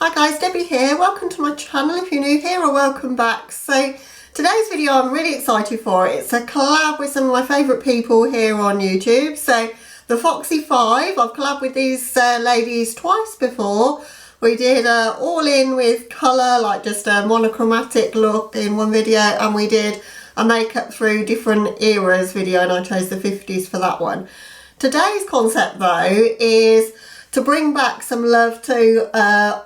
Hi guys, Debbie here. Welcome to my channel if you're new here, or welcome back. So today's video I'm really excited for. It's a collab with some of my favourite people here on YouTube. So the Foxy 5, I've collabed with these ladies twice before. We did all in with colour, like just a monochromatic look in one video, and we did a makeup through different eras video, and I chose the 50s for that one. Today's concept though is to bring back some love to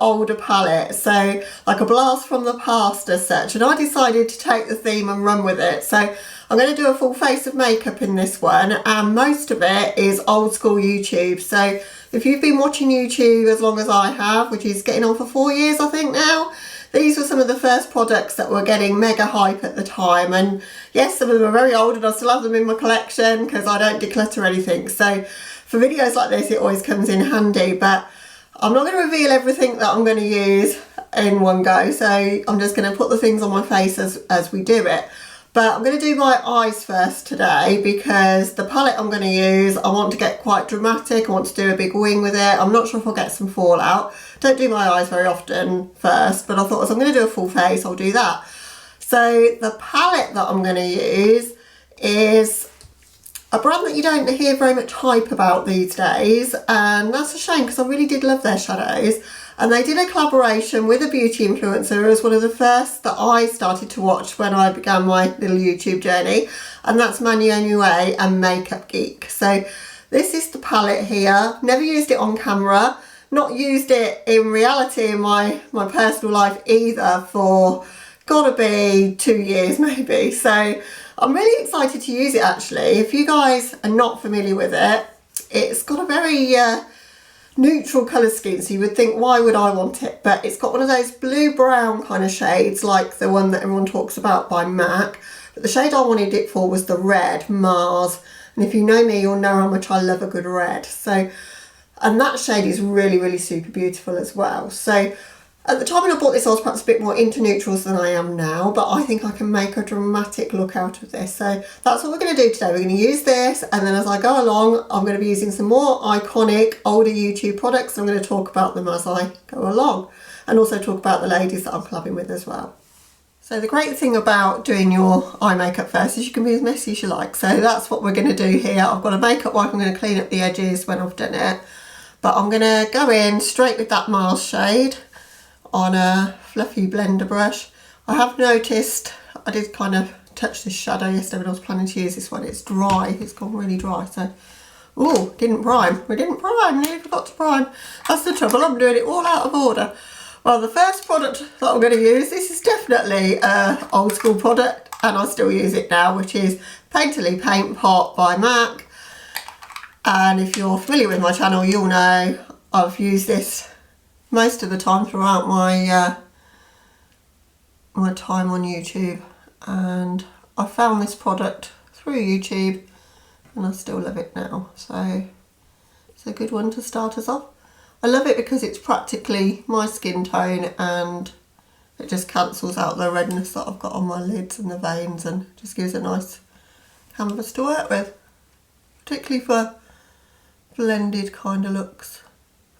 older palettes, so like a blast from the past as such, and I decided to take the theme and run with it. So I'm going to do a full face of makeup in this one, and most of it is old school YouTube. So if you've been watching YouTube as long as I have, which is getting on for 4 years I think now, these were some of the first products that were getting mega hype at the time. And yes, some of them are very old and I still have them in my collection because I don't declutter anything. So for videos like this, it always comes in handy, but I'm not going to reveal everything that I'm going to use in one go. So I'm just going to put the things on my face as we do it. But I'm going to do my eyes first today because the palette I'm going to use, I want to get quite dramatic. I want to do a big wing with it. I'm not sure if I'll get some fallout. Don't do my eyes very often first, but I thought as I'm going to do a full face, I'll do that. So the palette that I'm going to use is a brand that you don't hear very much hype about these days, and that's a shame because I really did love their shadows. And they did a collaboration with a beauty influencer. It was one of the first that I started to watch when I began my little YouTube journey, and that's Manu Anue and Makeup Geek. So this is the palette here. Never used it on camera, not used it in reality in my personal life either for gotta be 2 years maybe. So I'm really excited to use it actually. If you guys are not familiar with it, it's got a very neutral colour scheme, so you would think why would I want it, but it's got one of those blue brown kind of shades like the one that everyone talks about by MAC, but the shade I wanted it for was the red Mars, and if you know me you'll know how much I love a good red. So, and that shade is really super beautiful as well. So at the time when I bought this I was perhaps a bit more into neutrals than I am now, but I think I can make a dramatic look out of this. So that's what we're going to do today. We're going to use this, and then as I go along I'm going to be using some more iconic older YouTube products. I'm going to talk about them as I go along, and also talk about the ladies that I'm collabing with as well. So the great thing about doing your eye makeup first is you can be as messy as you like. So that's what we're going to do here. I've got a makeup wipe. I'm going to clean up the edges when I've done it, but I'm going to go in straight with that Mars shade on a fluffy blender brush. I have noticed I did kind of touch this shadow yesterday when I was planning to use this one. It's dry, it's gone really dry. So, oh, didn't prime. We didn't prime, nearly forgot to prime. That's the trouble, I'm doing it all out of order. Well, the first product that I'm going to use, this is definitely an old school product and I still use it now, which is Painterly Paint Pot by MAC. And if you're familiar with my channel, you'll know I've used this most of the time throughout my my time on YouTube, and I found this product through YouTube and I still love it now. So it's a good one to start us off. I love it because it's practically my skin tone and it just cancels out the redness that I've got on my lids and the veins, and just gives a nice canvas to work with, particularly for blended kind of looks.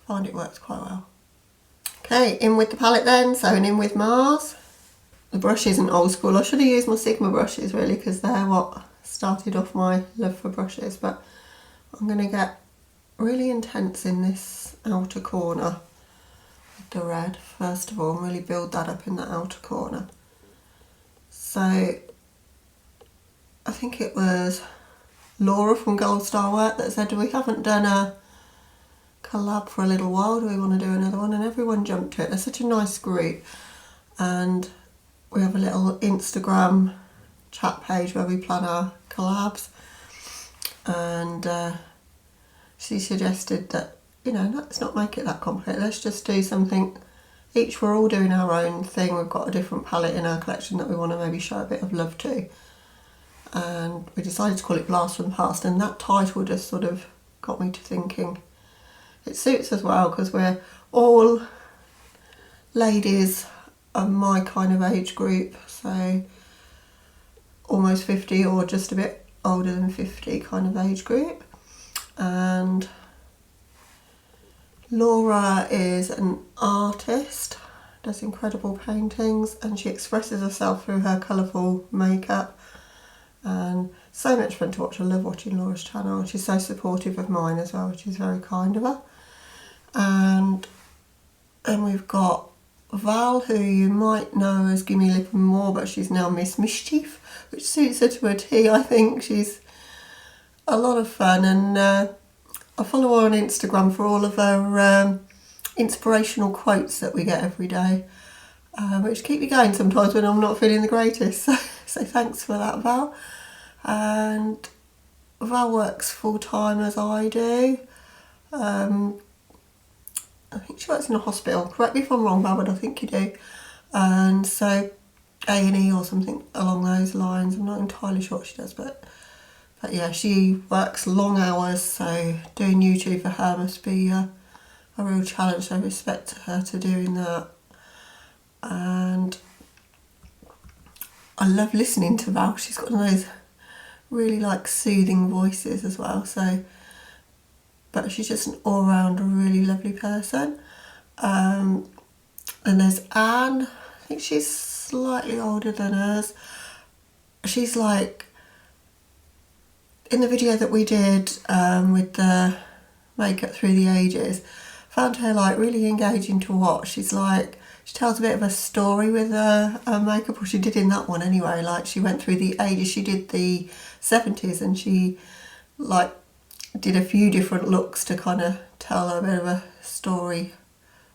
I find it works quite well. Okay, in with the palette then, so in with Mars. The brush isn't old school. I should have used my Sigma brushes really, because they're what started off my love for brushes, but I'm going to get really intense in this outer corner with the red first of all, and really build that up in that outer corner. So I think it was Laura from Gold Star Work that said we haven't done a collab for a little while, do we want to do another one? And everyone jumped to it. They're such a nice group, and we have a little Instagram chat page where we plan our collabs, and she suggested that, you know, let's not make it that complicated, let's just do something each. We're all doing our own thing, we've got a different palette in our collection that we want to maybe show a bit of love to, and we decided to call it Blast from the Past, and that title just sort of got me to thinking it suits as well because we're all ladies of my kind of age group, so almost 50 or just a bit older than 50 kind of age group. And Laura is an artist, does incredible paintings, and she expresses herself through her colourful makeup. And so much fun to watch. I love watching Laura's channel. She's so supportive of mine as well, which is very kind of her. And then we've got Val, who you might know as Gimme Lip and More, but she's now Miss Mischief, which suits her to a T. I think she's a lot of fun, and I follow her on Instagram for all of her inspirational quotes that we get every day, which keep me going sometimes when I'm not feeling the greatest. So thanks for that, Val. And Val works full-time as I do. I think she works in a hospital. Correct me if I'm wrong, Val, but I think you do. And so A&E or something along those lines. I'm not entirely sure what she does, but yeah, she works long hours, so doing YouTube for her must be a real challenge. So I respect her to doing that. And I love listening to Val. She's got one of those really like soothing voices as well. So, but she's just an all-round really lovely person. And there's Anne. I think she's slightly older than us. She's like, in the video that we did with the makeup through the ages, found her like really engaging to watch. She's like, she tells a bit of a story with her makeup, or she did in that one anyway. Like, she went through the ages. She did the 70s, and she like did a few different looks to kind of tell a bit of a story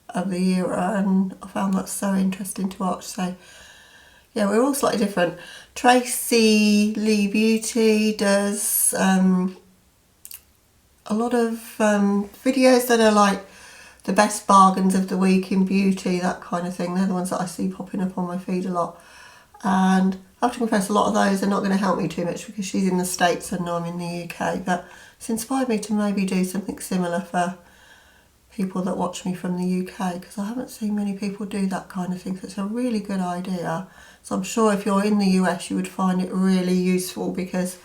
of the era, and I found that so interesting to watch. So yeah, we're all slightly different. Tracy Lea Beauty does a lot of videos that are like the best bargains of the week in beauty, that kind of thing. They're the ones that I see popping up on my feed a lot. And I have to confess, a lot of those are not going to help me too much because she's in the States and I'm in the UK. But it's inspired me to maybe do something similar for people that watch me from the UK, because I haven't seen many people do that kind of thing. So it's a really good idea. So I'm sure if you're in the US, you would find it really useful, because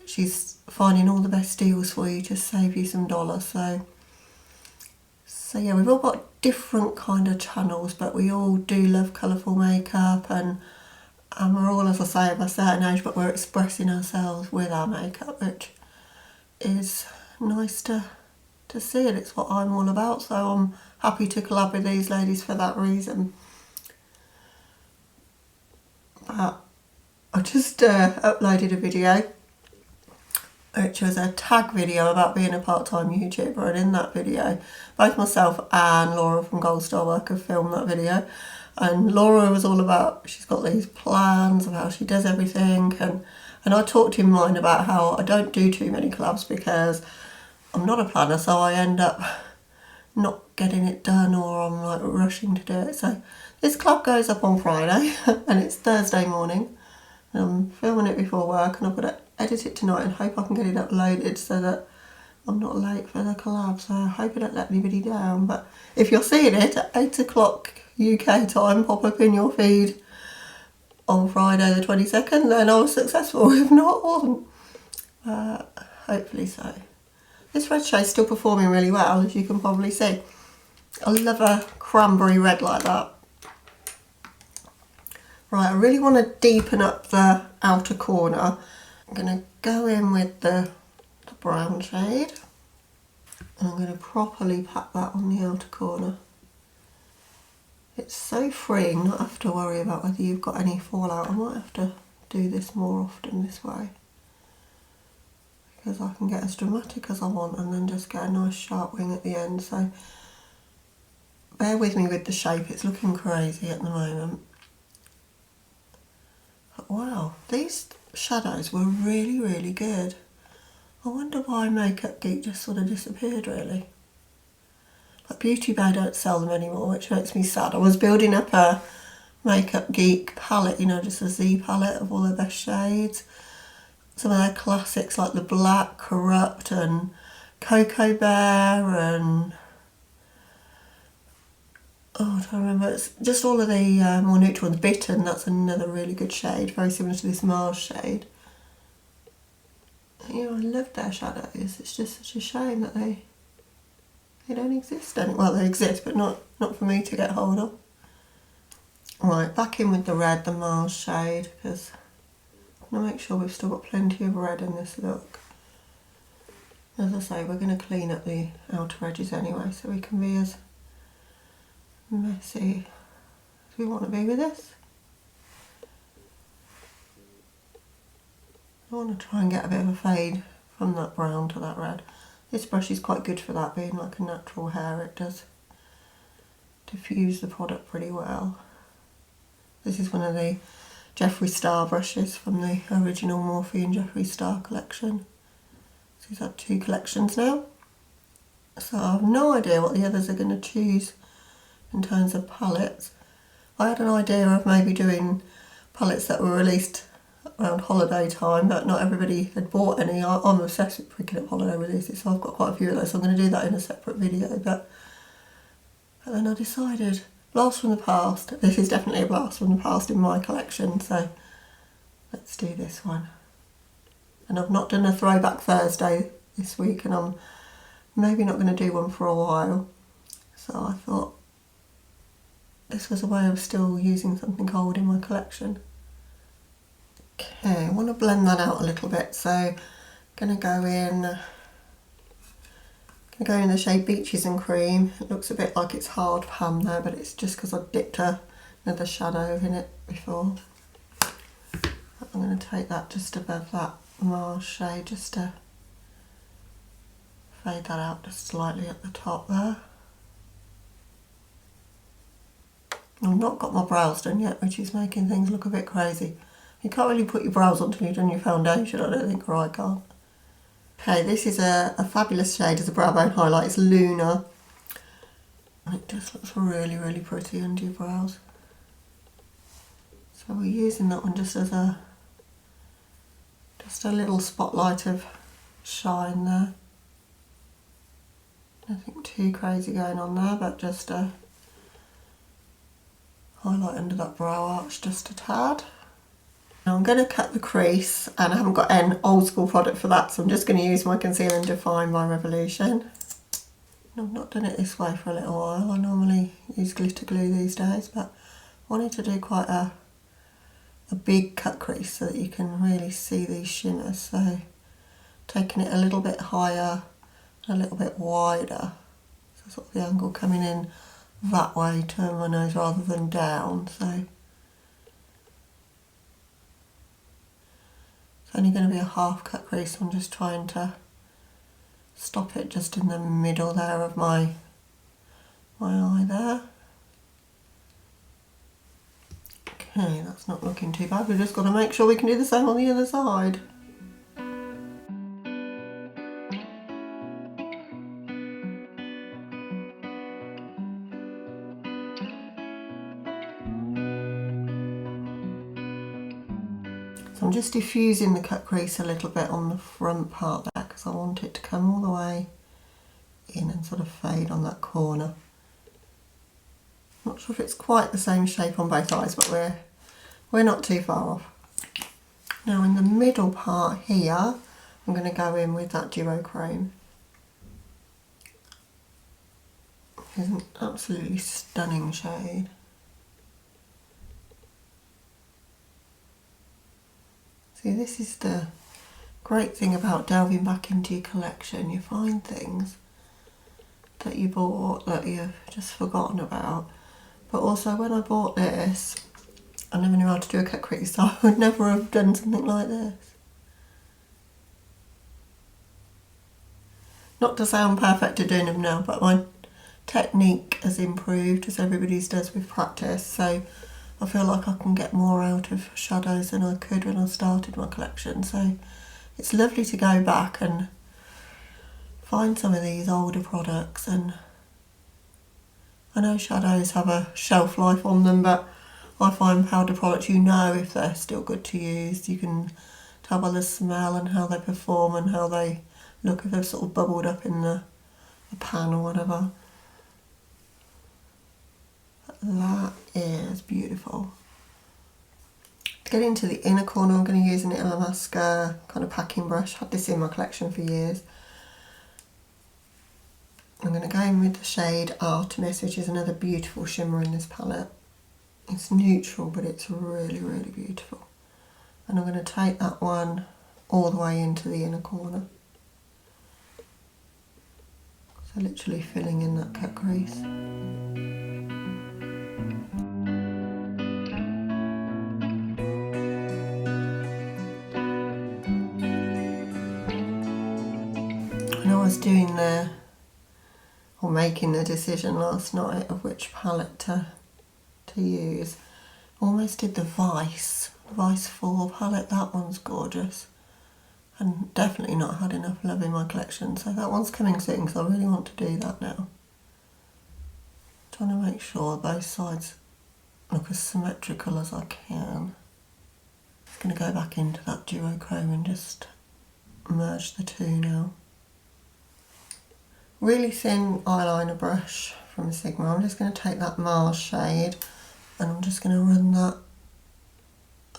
she's finding all the best deals for you to save you some dollars. So yeah, we've all got different kind of channels, but we all do love colourful makeup, and we're all, as I say, of a certain age, but we're expressing ourselves with our makeup, which is nice to see, and it's what I'm all about. So I'm happy to collab with these ladies for that reason. But I just uploaded a video, which was a tag video about being a part-time YouTuber, and in that video both myself and Laura from Gold Star Work have filmed that video. And Laura was all about, she's got these plans of how she does everything, and I talked in mine about how I don't do too many collabs because I'm not a planner, so I end up not getting it done, or I'm like rushing to do it. So this collab goes up on Friday and it's Thursday morning, and I'm filming it before work, and I've got to edit it tonight and hope I can get it uploaded so that I'm not late for the collab. So I hope I don't let anybody down. But if you're seeing it at 8 o'clock UK time pop up in your feed on Friday the 22nd, then I was successful. If not, I wasn't. Hopefully so. This red shade's still performing really well, as you can probably see. I love a cranberry red like that. Right, I really want to deepen up the outer corner. I'm going to go in with the brown shade. And I'm going to properly pack that on the outer corner. It's so freeing not have to worry about whether you've got any fallout. I might have to do this more often this way, because I can get as dramatic as I want and then just get a nice sharp wing at the end. So bear with me with the shape, it's looking crazy at the moment. But wow, these shadows were really, really good. I wonder why Makeup Geek just sort of disappeared really. But Beauty Bay don't sell them anymore, which makes me sad. I was building up a Makeup Geek palette, you know, just a Z palette of all their best shades. Some of their classics like the Black, Corrupt and Cocoa Bear and... oh, I'm trying to remember. It's just all of the more neutral ones. Bitten, that's another really good shade, very similar to this Mars shade. You know, I love their shadows. It's just such a shame that they They don't exist anymore. Well, they exist, but not for me to get hold of. Right, back in with the red, the Mars shade, because I want to make sure we've still got plenty of red in this look. As I say, we're going to clean up the outer edges anyway, so we can be as messy as we want to be with this. I want to try and get a bit of a fade from that brown to that red. This brush is quite good for that, being like a natural hair. It does diffuse the product pretty well. This is one of the Jeffree Star brushes from the original Morphe and Jeffree Star collection. So he's had 2 collections now. So I have no idea what the others are going to choose in terms of palettes. I had an idea of maybe doing palettes that were released around holiday time, but not everybody had bought any. I'm obsessed with picking up holiday releases, so I've got quite a few of those. So I'm going to do that in a separate video, but then I decided, blast from the past. This is definitely a blast from the past in my collection, so let's do this one. And I've not done a Throwback Thursday this week, and I'm maybe not going to do one for a while. So I thought this was a way of still using something old in my collection. Okay, I want to blend that out a little bit, so I'm going to go in the shade Beaches and Cream. It looks a bit like it's hard pan there, but it's just because I dipped another shadow in it before. I'm going to take that just above that Mars shade, just to fade that out just slightly at the top there. I've not got my brows done yet, which is making things look a bit crazy. You can't really put your brows on until you've done your foundation, I don't think, or I can't. Okay, this is a fabulous shade as a brow bone highlight. It's Luna. It just looks really, really pretty under your brows. So we're using that one just as a little spotlight of shine there. Nothing too crazy going on there, but just a highlight under that brow arch just a tad. Now I'm going to cut the crease, and I haven't got an old school product for that, so I'm just going to use my Conceal and Define by Revolution. I've not done it this way for a little while. I normally use glitter glue these days, but I wanted to do quite a big cut crease so that you can really see these shimmers. So taking it a little bit higher, a little bit wider, so sort of the angle coming in that way to my nose rather than down. So it's only going to be a half cut crease. I'm just trying to stop it just in the middle there of my eye there. Okay, that's not looking too bad. We've just got to make sure we can do the same on the other side. So I'm just diffusing the cut crease a little bit on the front part there, because I want it to come all the way in and sort of fade on that corner. Not sure if it's quite the same shape on both eyes, but we're not too far off. Now in the middle part here, I'm going to go in with that duochrome. It's an absolutely stunning shade. See, this is the great thing about delving back into your collection. You find things that you bought that you've just forgotten about. But also when I bought this, I never knew how to do a cut crease, so I would never have done something like this. Not to say I'm perfect at doing them now, but my technique has improved, as everybody's does with practice, so I feel like I can get more out of shadows than I could when I started my collection. So it's lovely to go back and find some of these older products. And I know shadows have a shelf life on them, but I find powder products, you know if they're still good to use. You can tell by the smell and how they perform and how they look, if they've sort of bubbled up in the pan or whatever. That is beautiful. To get into the inner corner, I'm going to use an Illamasqua kind of packing brush. Had this in my collection for years. I'm going to go in with the shade Artemis, which is another beautiful shimmer in this palette. It's neutral, but it's really, really beautiful. And I'm going to take that one all the way into the inner corner. So literally filling in that cut crease. When I was doing making the decision last night of which palette to use, almost did the Vice 4 palette. That one's gorgeous and definitely not had enough love in my collection, so that one's coming soon because I really want to do that now. Trying to make sure both sides look as symmetrical as I can. Just going to go back into that duochrome and just merge the two now. Really thin eyeliner brush from Sigma. I'm just going to take that Mars shade and I'm just going to run that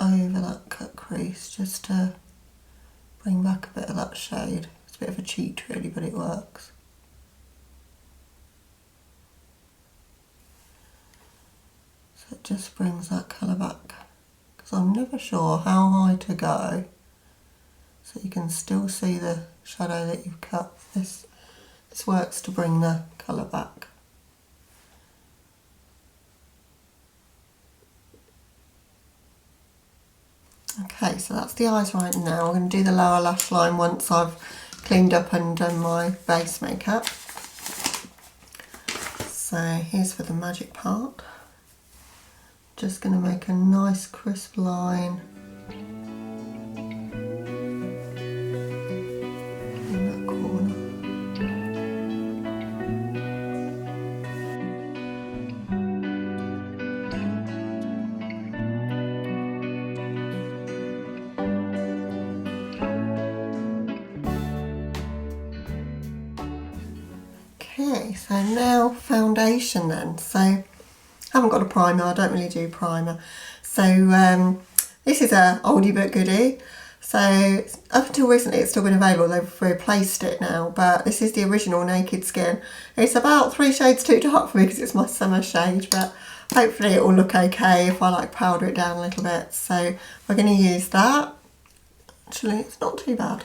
over that cut crease just to bring back a bit of that shade. It's a bit of a cheat really, but it works. So it just brings that colour back, because I'm never sure how high to go so you can still see the shadow that you've cut. This works to bring the colour back. Okay, so that's the eyes right now. We're going to do the lower lash line once I've cleaned up and done my base makeup. So here's for the magic part. Just going to make a nice crisp line in that corner. Okay, so now foundation then. So I haven't got a primer, I don't really do primer. So this is a oldie but goodie. So up until recently it's still been available, they've replaced it now, but this is the original Naked Skin. It's about 3 shades too dark for me because it's my summer shade, but hopefully it will look okay if I like powder it down a little bit. So we're going to use that. Actually, it's not too bad.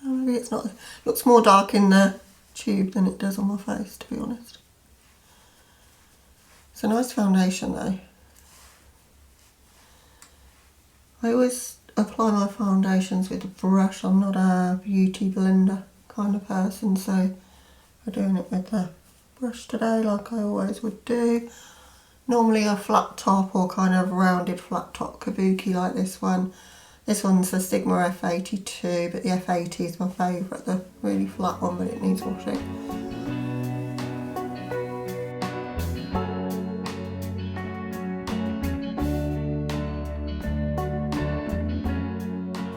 Maybe it's not. It looks more dark in the tube than it does on my face, to be honest. It's a nice foundation though. I always apply my foundations with a brush. I'm not a beauty blender kind of person, so we're doing it with the brush today like I always would do. Normally a flat top or kind of rounded flat top kabuki like this one. This one's the Sigma F82, but the F80 is my favourite, the really flat one, but it needs washing.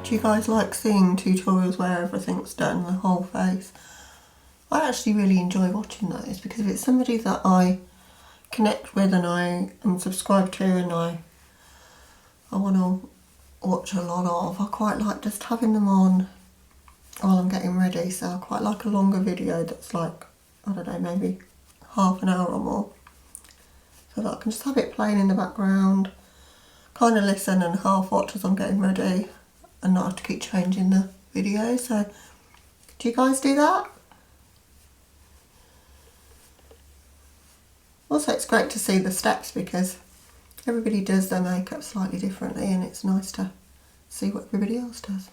Do you guys like seeing tutorials where everything's done, the whole face? I actually really enjoy watching those because if it's somebody that I connect with and I am subscribed to and I want to watch a lot of, I quite like just having them on while I'm getting ready. So I quite like a longer video that's like, I don't know, maybe half an hour or more, so that I can just have it playing in the background, kind of listen and half watch as I'm getting ready and not have to keep changing the video. So do you guys do that? Also, it's great to see the steps because everybody does their makeup slightly differently and it's nice to see what everybody else does.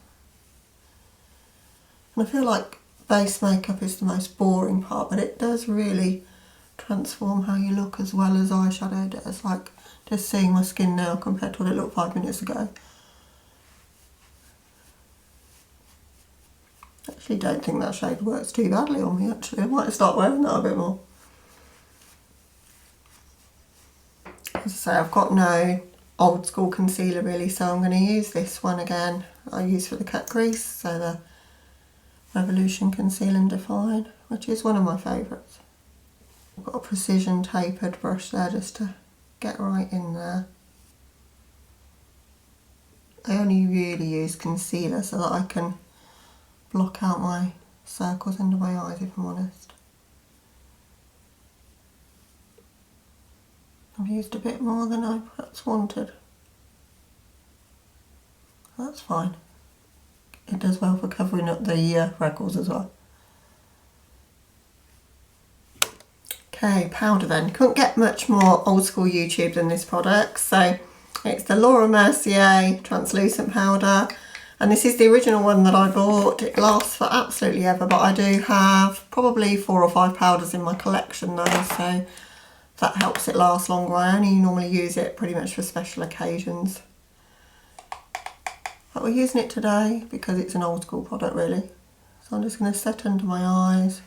And I feel like base makeup is the most boring part, but it does really transform how you look as well as eyeshadow does. Like just seeing my skin now compared to what it looked 5 minutes ago. I actually don't think that shade works too badly on me actually. I might start wearing that a bit more. As I say, I've got no old school concealer really, so I'm going to use this one again. I use for the cut crease, so the Revolution Conceal and Define, which is one of my favourites. I've got a precision tapered brush there just to get right in there. I only really use concealer so that I can block out my circles under my eyes, if I'm honest. I've used a bit more than I perhaps wanted. That's fine. It does well for covering up the freckles as well. Okay, powder then. Couldn't get much more old school YouTube than this product. So it's the Laura Mercier translucent powder. And this is the original one that I bought. It lasts for absolutely ever, but I do have probably 4 or 5 powders in my collection though, so that helps it last longer. I only normally use it pretty much for special occasions. But we're using it today because it's an old school product really. So I'm just going to set under my eyes,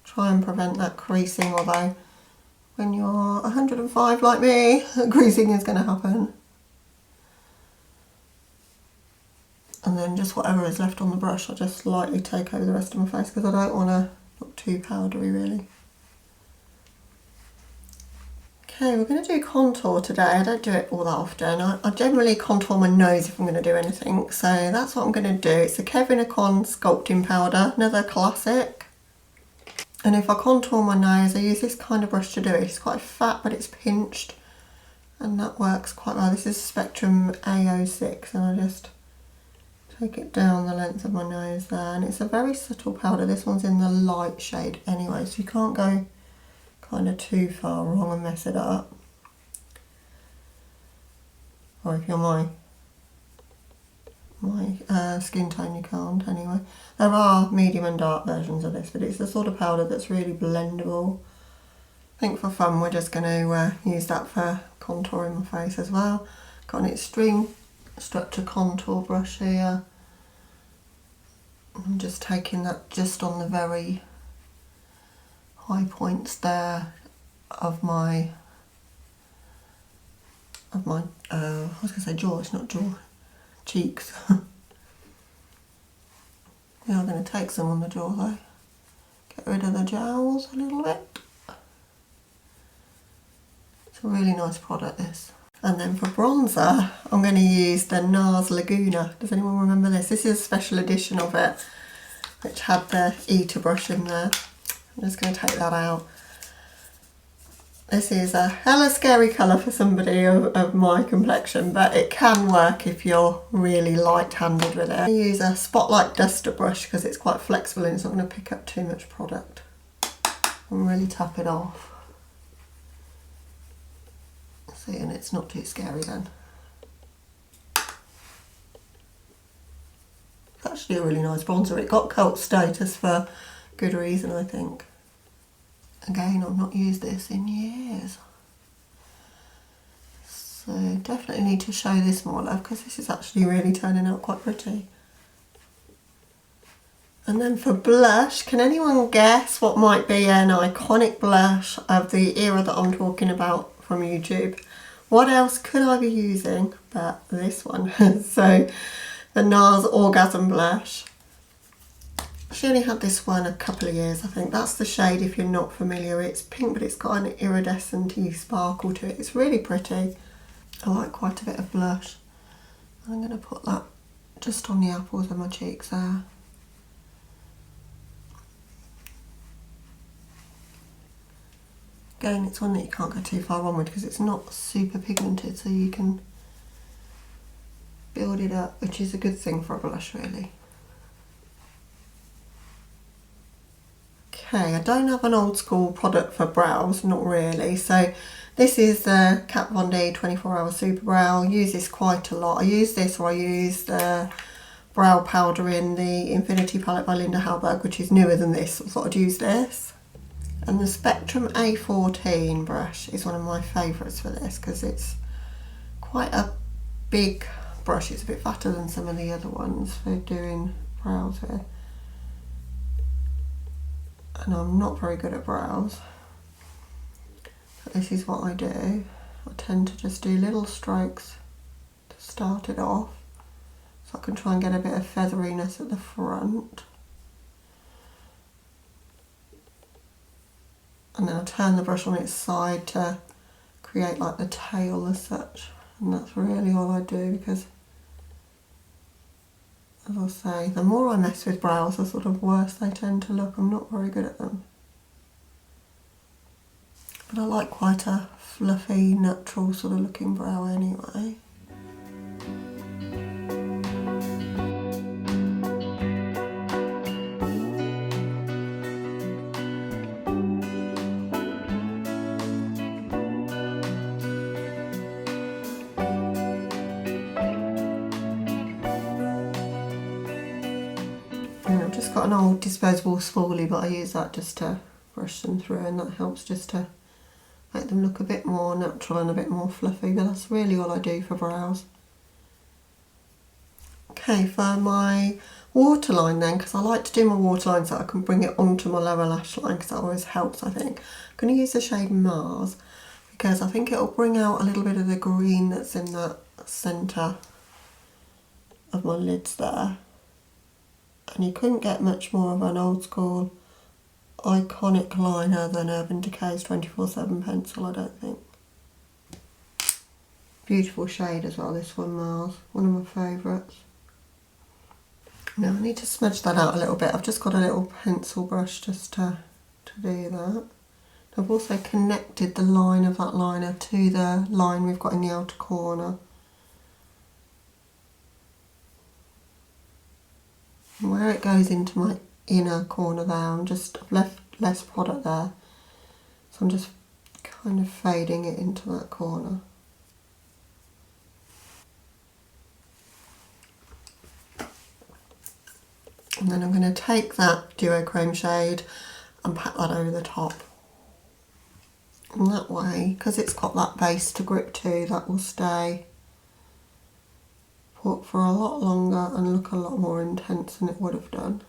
try and prevent that creasing, although when you're 105 like me, creasing is going to happen. And then just whatever is left on the brush, I'll just lightly take over the rest of my face because I don't want to look too powdery really. Okay, we're going to do contour today. I don't do it all that often. I generally contour my nose if I'm going to do anything, so that's what I'm going to do. It's the Kevyn Aucoin sculpting powder, another classic. And if I contour my nose, I use this kind of brush to do it. It's quite fat, but it's pinched, and that works quite well. This is Spectrum A06, and I just take it down the length of my nose there, and it's a very subtle powder. This one's in the light shade anyway, so you can't go kind of too far wrong and mess it up. Or if you're my skin tone, you can't anyway. There are medium and dark versions of this, but it's the sort of powder that's really blendable. I think for fun we're just going to use that for contouring my face as well. Got an extreme structure contour brush here. I'm just taking that just on the very high points there of my I was going to say jaw, it's not jaw, cheeks. We are going to take some on the jaw though. Get rid of the jowls a little bit. It's a really nice product this. And then for bronzer, I'm going to use the NARS Laguna. Does anyone remember this? This is a special edition of it, which had the Eater brush in there. I'm just going to take that out. This is a hella scary colour for somebody of my complexion, but it can work if you're really light-handed with it. I use a Spotlight Duster brush because it's quite flexible and it's not going to pick up too much product. And really tap it off. See, and it's not too scary then. It's actually a really nice bronzer. It got cult status for good reason, I think. Again, I've not used this in years. So definitely need to show this more love because this is actually really turning out quite pretty. And then for blush, can anyone guess what might be an iconic blush of the era that I'm talking about from YouTube? What else could I be using but this one? So the NARS Orgasm Blush. She only had this one a couple of years, I think. That's the shade if you're not familiar. It's pink, but it's got an iridescent-y sparkle to it. It's really pretty. I like quite a bit of blush. I'm going to put that just on the apples of my cheeks there. Again, it's one that you can't go too far on with because it's not super pigmented, so you can build it up, which is a good thing for a blush, really. Okay, I don't have an old school product for brows, not really. So this is the Kat Von D 24 Hour Super Brow. I use this quite a lot. I use this, or I use the brow powder in the Infinity palette by Linda Hallberg, which is newer than this. I thought I'd use this. And the Spectrum A14 brush is one of my favourites for this because it's quite a big brush. It's a bit fatter than some of the other ones for doing brows here. And I'm not very good at brows, but this is what I do. I tend to just do little strokes to start it off, so I can try and get a bit of featheriness at the front. And then I turn the brush on its side to create like the tail as such, and that's really all I do because, as I say, the more I mess with brows, the sort of worse they tend to look. I'm not very good at them. But I like quite a fluffy, natural sort of looking brow anyway. And I've just got an old disposable spoolie, but I use that just to brush them through, and that helps just to make them look a bit more natural and a bit more fluffy, but that's really all I do for brows. Okay, for my waterline then, because I like to do my waterline so I can bring it onto my lower lash line, because that always helps, I think. I'm going to use the shade Mars, because I think it'll bring out a little bit of the green that's in that centre of my lids there. And you couldn't get much more of an old school iconic liner than Urban Decay's 24/7 pencil, I don't think. Beautiful shade as well, this one, Mars, one of my favourites. Now I need to smudge that out a little bit. I've just got a little pencil brush just to do that. I've also connected the line of that liner to the line we've got in the outer corner. And where it goes into my inner corner there, I've left less product there, so I'm just kind of fading it into that corner. And then I'm going to take that duochrome shade and pat that over the top. And that way, because it's got that base to grip to, that will stay put for a lot longer and look a lot more intense than it would have done.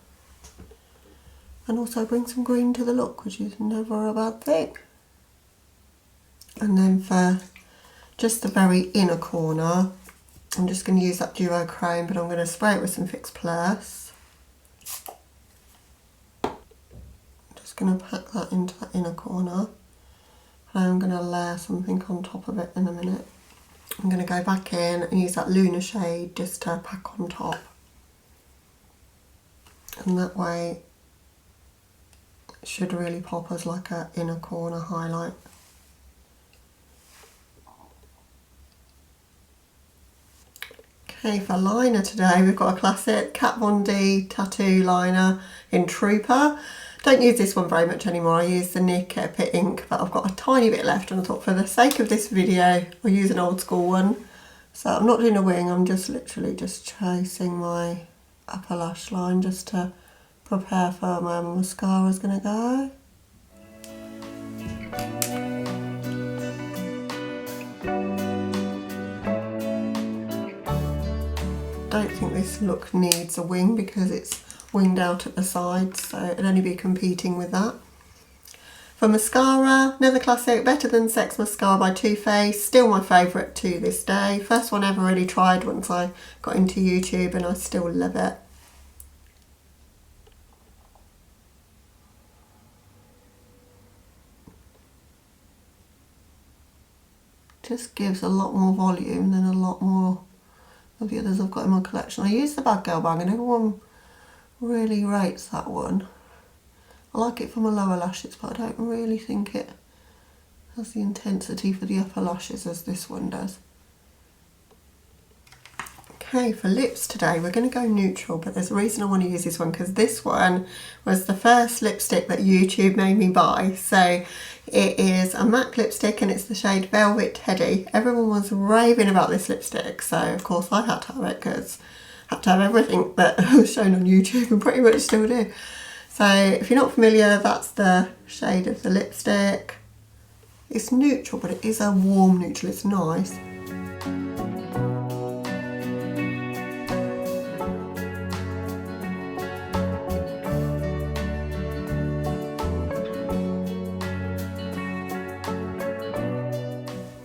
And also bring some green to the look, which is never a bad thing. And then for just the very inner corner, I'm just going to use that duochrome, but I'm going to spray it with some Fix Plus. I'm just going to pack that into that inner corner. And I'm going to layer something on top of it in a minute. I'm going to go back in and use that Lunar shade just to pack on top. And that way it should really pop as like an inner corner highlight. Okay, for liner today we've got a classic Kat Von D tattoo liner in Trooper. Don't use this one very much anymore. I use the Nick Epic ink, but I've got a tiny bit left, and I thought for the sake of this video I'll use an old school one. So I'm not doing a wing, I'm just literally just tracing my upper lash line just to prepare for where my mascara's going to go. Don't think this look needs a wing because it's winged out at the sides, so it'd only be competing with that. For mascara, another classic, Better Than Sex mascara by Too Faced, still my favourite to this day. First one ever really tried once I got into YouTube, and I still love it. Just gives a lot more volume than a lot more of the others I've got in my collection. I use the Bad Girl bag and everyone really rates that one. I like it for my lower lashes, but I don't really think it has the intensity for the upper lashes as this one does. Okay, for lips today we're going to go neutral, but there's a reason I want to use this one, because this one was the first lipstick that YouTube made me buy. So it is a MAC lipstick and it's the shade Velvet Teddy. Everyone was raving about this lipstick, so of course I had to have it because I had to have everything that was shown on YouTube, and pretty much still do. So if you're not familiar, that's the shade of the lipstick. It's neutral, but it is a warm neutral, it's nice.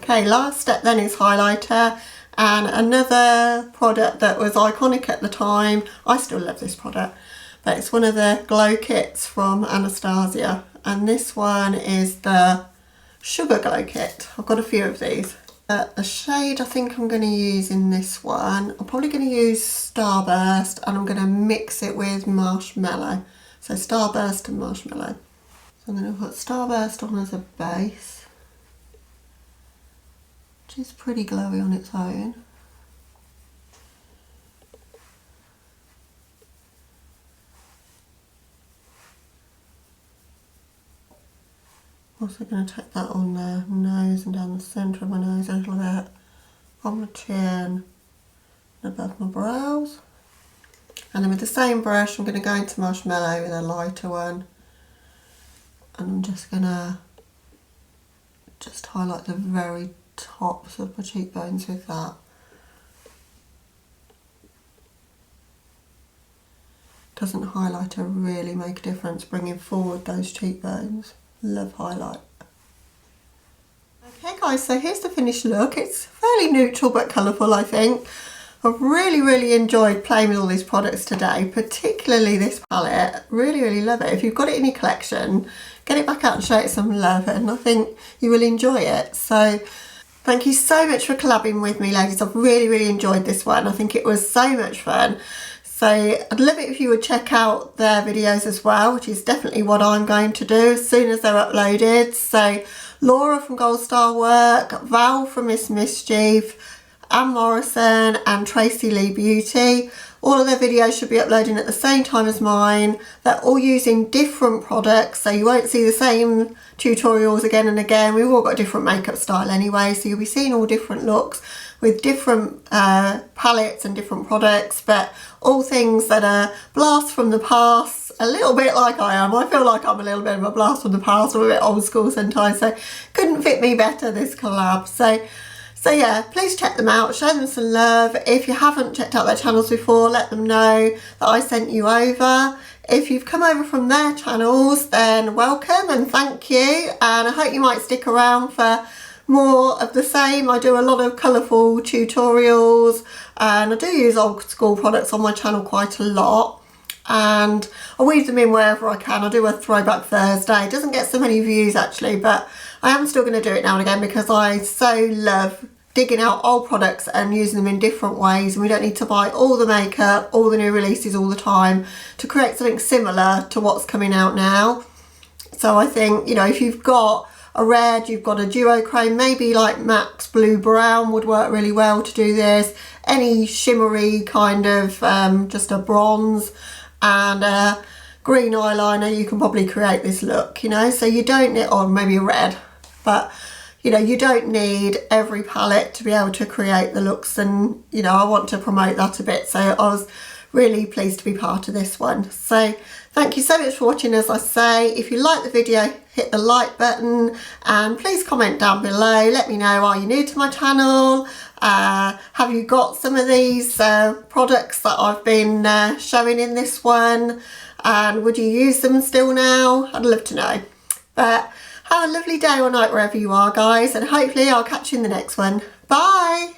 Okay, last step then is highlighter, and another product that was iconic at the time. I still love this product, but it's one of the glow kits from Anastasia, and this one is the Sugar Glow Kit. I've got a few of these. The shade I think I'm going to use in this one, I'm probably going to use Starburst, and I'm going to mix it with Marshmallow. So Starburst and Marshmallow. So I'm going to put Starburst on as a base. which is pretty glowy on its own. Also going to take that on the nose and down the centre of my nose a little bit, on my chin and above my brows. And then with the same brush I'm going to go into Marshmallow with a lighter one, and I'm just going to highlight the very tops of my cheekbones with that. Doesn't highlighter really make a difference bringing forward those cheekbones? Love highlight. Okay guys, so here's the finished look. It's fairly neutral but colourful, I think. I've really enjoyed playing with all these products today, particularly this palette. Really love it. If you've got it in your collection, get it back out and show it some love, and I think you will enjoy it. So thank you so much for collabing with me, ladies. I've really enjoyed this one. I think it was so much fun. So I'd love it if you would check out their videos as well, which is definitely what I'm going to do as soon as they're uploaded. So Laura from Gold Star Work, Val from Mischief, Aynne Morison and Tracy Lea Beauty. All of their videos should be uploading at the same time as mine. They're all using different products, so you won't see the same tutorials again and again. We've all got a different makeup style anyway, so you'll be seeing all different looks with different palettes and different products, but all things that are blasts from the past, a little bit like I am. I feel like I'm a little bit of a blast from the past. I'm a bit old school sometimes, so couldn't fit me better, this collab. So yeah, please check them out, show them some love. If you haven't checked out their channels before, let them know that I sent you over. If you've come over from their channels, then welcome and thank you. And I hope you might stick around for more of the same. I do a lot of colourful tutorials and I do use old school products on my channel quite a lot. And I weave them in wherever I can. I do a Throwback Thursday. It doesn't get so many views actually, but I am still going to do it now and again because I so love digging out old products and using them in different ways, and we don't need to buy all the makeup, all the new releases all the time to create something similar to what's coming out now. So I think, you know, if you've got a red, you've got a duochrome, maybe like MAC's Blue Brown would work really well to do this. Any shimmery kind of just a bronze and a green eyeliner, you can probably create this look, you know. So you don't need, or maybe a red, but you know, you don't need every palette to be able to create the looks, and you know, I want to promote that a bit, so I was really pleased to be part of this one. So thank you so much for watching. As I say, if you like the video, hit the like button and please comment down below. Let me know, are you new to my channel? Have you got some of these products that I've been showing in this one, and would you use them still now? I'd love to know. But have a lovely day or night wherever you are, guys, and hopefully I'll catch you in the next one. Bye!